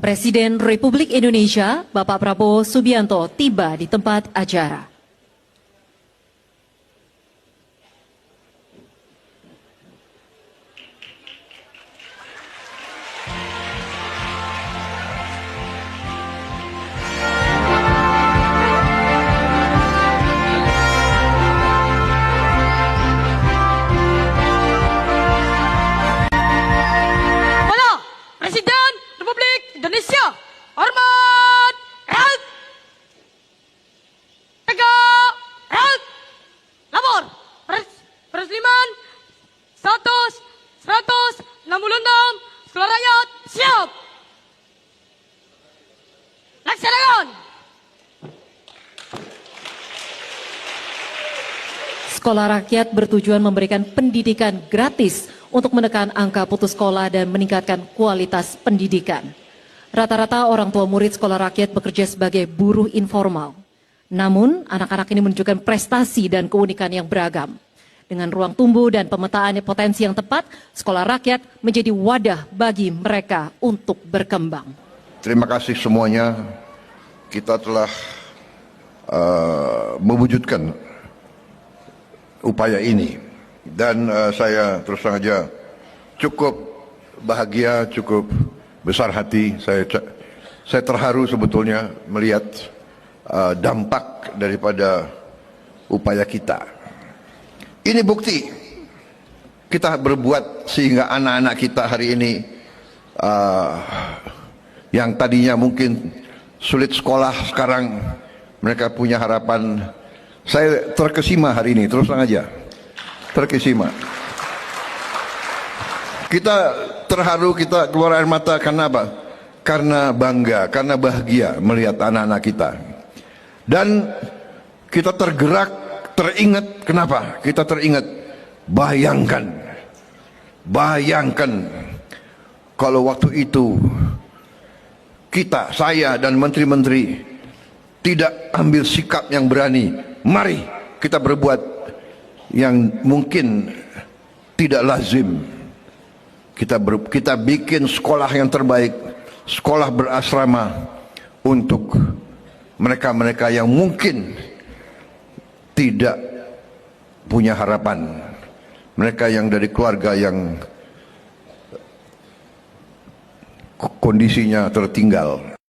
Presiden Republik Indonesia, Bapak Prabowo Subianto, tiba di tempat acara. Presiden Republik Indonesia, hormat, raut, tegak, raut, lapor, Presliman, 166, Sekolah Rakyat, siap, laksanakan. Sekolah Rakyat bertujuan memberikan pendidikan gratis untuk menekan angka putus sekolah dan meningkatkan kualitas pendidikan. Rata-rata orang tua murid Sekolah Rakyat bekerja sebagai buruh informal. Namun, anak-anak ini menunjukkan prestasi dan keunikan yang beragam. Dengan ruang tumbuh dan pemetaan potensi yang tepat, Sekolah Rakyat menjadi wadah bagi mereka untuk berkembang. Terima kasih semuanya. Kita telah mewujudkan upaya ini. Dan saya terus terang saja cukup bahagia, cukup besar hati. Saya terharu sebetulnya melihat dampak daripada upaya kita. Ini bukti kita berbuat sehingga anak-anak kita hari ini yang tadinya mungkin sulit sekolah, sekarang mereka punya harapan. Saya terkesima hari ini, terus terang aja. Terkesima. Kita terharu, kita keluar air mata karena apa? Karena bangga, karena bahagia melihat anak-anak kita. Dan kita tergerak, teringat. Kenapa? Kita teringat. Bayangkan kalau waktu itu kita, saya dan menteri-menteri tidak ambil sikap yang berani. Mari kita berbuat yang mungkin tidak lazim. Kita bikin sekolah yang terbaik, sekolah berasrama untuk mereka-mereka yang mungkin tidak punya harapan, mereka yang dari keluarga yang kondisinya tertinggal.